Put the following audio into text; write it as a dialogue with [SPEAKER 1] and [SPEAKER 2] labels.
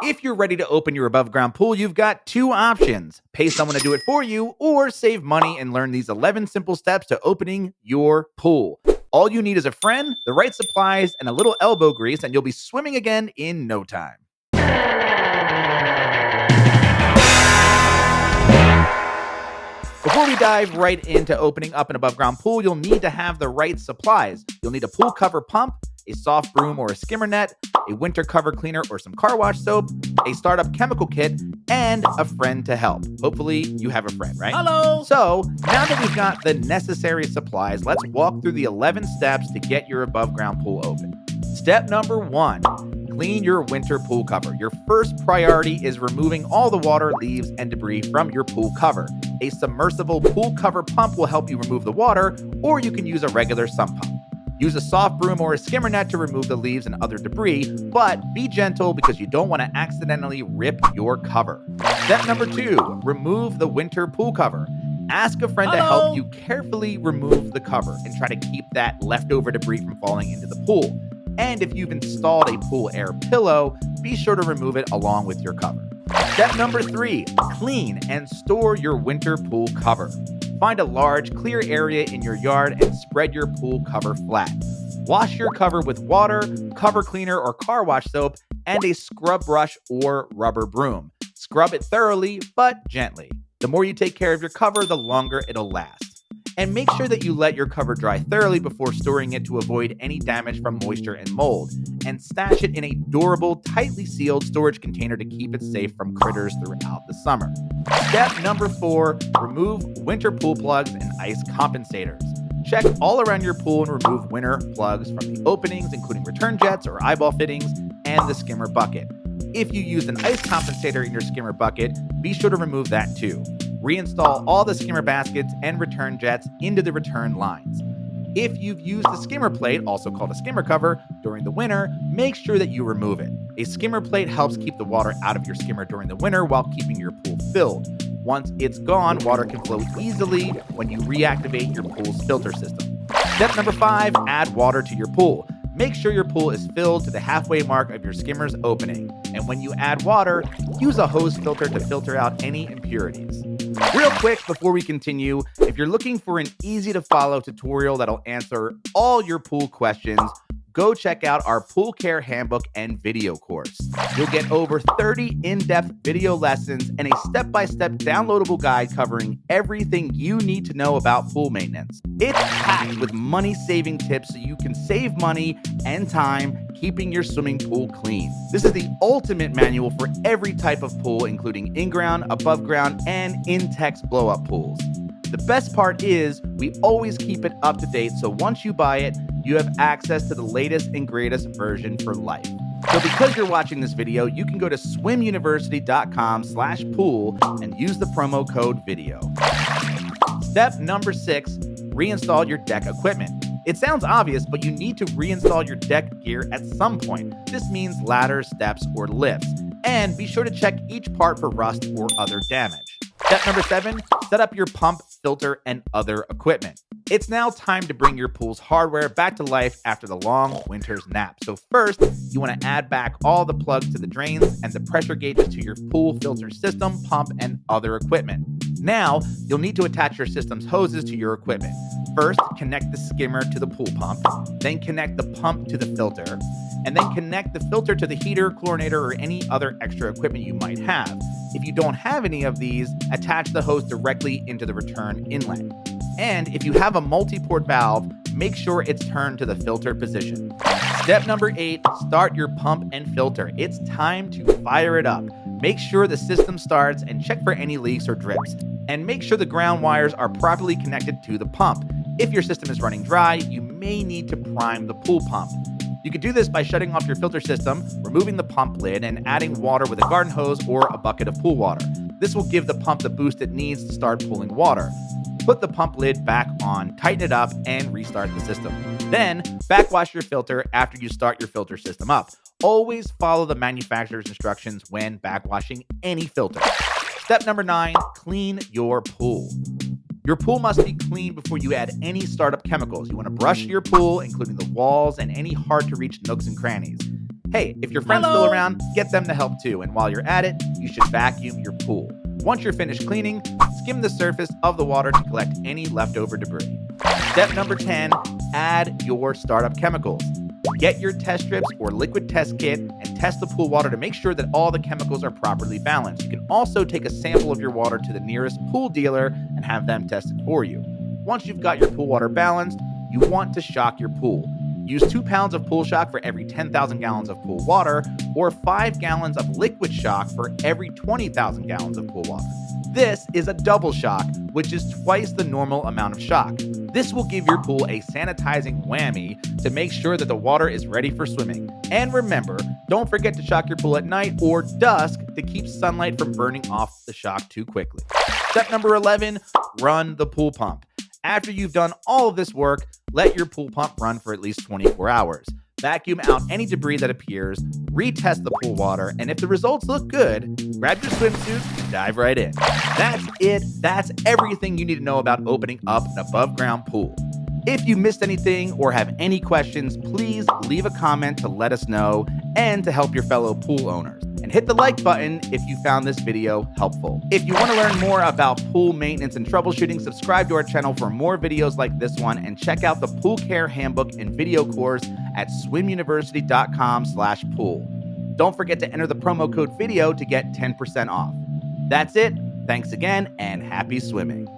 [SPEAKER 1] If you're ready to open your above ground pool, you've got two options: pay someone to do it for you, or save money and learn these 11 simple steps to opening your pool. All you need is a friend, the right supplies, and a little elbow grease, and you'll be swimming again in no time. Before we dive right into opening up an above ground pool, you'll need to have the right supplies. You'll need a pool cover pump, a soft broom or a skimmer net, a winter cover cleaner or some car wash soap, a startup chemical kit, and a friend to help. Hopefully you have a friend, right?
[SPEAKER 2] Hello!
[SPEAKER 1] So now that we've got the necessary supplies, let's walk through the 11 steps to get your above ground pool open. Step number 1, clean your winter pool cover. Your first priority is removing all the water, leaves, and debris from your pool cover. A submersible pool cover pump will help you remove the water, or you can use a regular sump pump. Use a soft broom or a skimmer net to remove the leaves and other debris, but be gentle because you don't want to accidentally rip your cover. Step number 2, remove the winter pool cover. Ask a friend to help you carefully remove the cover and try to keep that leftover debris from falling into the pool. And if you've installed a pool air pillow, be sure to remove it along with your cover. Step number 3, clean and store your winter pool cover. Find a large, clear area in your yard and spread your pool cover flat. Wash your cover with water, cover cleaner or car wash soap, and a scrub brush or rubber broom. Scrub it thoroughly, but gently. The more you take care of your cover, the longer it'll last. And make sure that you let your cover dry thoroughly before storing it to avoid any damage from moisture and mold. And stash it in a durable, tightly sealed storage container to keep it safe from critters throughout the summer. Step number 4, remove winter pool plugs and ice compensators. Check all around your pool and remove winter plugs from the openings, including return jets or eyeball fittings, and the skimmer bucket. If you use an ice compensator in your skimmer bucket, be sure to remove that too. Reinstall all the skimmer baskets and return jets into the return lines. If you've used the skimmer plate, also called a skimmer cover, during the winter, make sure that you remove it. A skimmer plate helps keep the water out of your skimmer during the winter while keeping your pool filled. Once it's gone, water can flow easily when you reactivate your pool's filter system. Step number 5, add water to your pool. Make sure your pool is filled to the halfway mark of your skimmer's opening. And when you add water, use a hose filter to filter out any impurities. Real quick before we continue, if you're looking for an easy to follow tutorial that'll answer all your pool questions, go check out our Pool Care Handbook and video course. You'll get over 30 in-depth video lessons and a step-by-step downloadable guide covering everything you need to know about pool maintenance. It's packed with money-saving tips so you can save money and time keeping your swimming pool clean. This is the ultimate manual for every type of pool, including in-ground, above-ground, and in-text blow-up pools. The best part is we always keep it up to date, so once you buy it, you have access to the latest and greatest version for life. So because you're watching this video, you can go to swimuniversity.com/pool and use the promo code video. Step number 6, reinstall your deck equipment. It sounds obvious, but you need to reinstall your deck gear at some point. This means ladders, steps, or lifts. And be sure to check each part for rust or other damage. Step number 7, set up your pump, filter, and other equipment. It's now time to bring your pool's hardware back to life after the long winter's nap. So first, you want to add back all the plugs to the drains and the pressure gauges to your pool filter system, pump, and other equipment. Now, you'll need to attach your system's hoses to your equipment. First, connect the skimmer to the pool pump, then connect the pump to the filter, and then connect the filter to the heater, chlorinator, or any other extra equipment you might have. If you don't have any of these, attach the hose directly into the return inlet. And if you have a multi-port valve, make sure it's turned to the filter position. Step number 8, start your pump and filter. It's time to fire it up. Make sure the system starts and check for any leaks or drips. And make sure the ground wires are properly connected to the pump. If your system is running dry, you may need to prime the pool pump. You can do this by shutting off your filter system, removing the pump lid, and adding water with a garden hose or a bucket of pool water. This will give the pump the boost it needs to start pulling water. Put the pump lid back on, tighten it up, and restart the system. Then, backwash your filter after you start your filter system up. Always follow the manufacturer's instructions when backwashing any filter. Step number 9, clean your pool. Your pool must be cleaned before you add any startup chemicals. You want to brush your pool, including the walls and any hard-to-reach nooks and crannies. Hey, if your friend's still around, get them to help too. And while you're at it, you should vacuum your pool. Once you're finished cleaning, skim the surface of the water to collect any leftover debris. Step number 10, add your startup chemicals. Get your test strips or liquid test kit and test the pool water to make sure that all the chemicals are properly balanced. You can also take a sample of your water to the nearest pool dealer and have them test it for you. Once you've got your pool water balanced, you want to shock your pool. Use 2 pounds of pool shock for every 10,000 gallons of pool water, or 5 gallons of liquid shock for every 20,000 gallons of pool water. This is a double shock, which is twice the normal amount of shock. This will give your pool a sanitizing whammy to make sure that the water is ready for swimming. And remember, don't forget to shock your pool at night or dusk to keep sunlight from burning off the shock too quickly. Step number 11, run the pool pump. After you've done all of this work, let your pool pump run for at least 24 hours. Vacuum out any debris that appears, retest the pool water, and if the results look good, grab your swimsuit and dive right in. That's it. That's everything you need to know about opening up an above-ground pool. If you missed anything or have any questions, please leave a comment to let us know and to help your fellow pool owners. And hit the like button if you found this video helpful. If you want to learn more about pool maintenance and troubleshooting, subscribe to our channel for more videos like this one and check out the Pool Care Handbook and video course at swimuniversity.com/pool. Don't forget to enter the promo code video to get 10% off. That's it. Thanks again and happy swimming.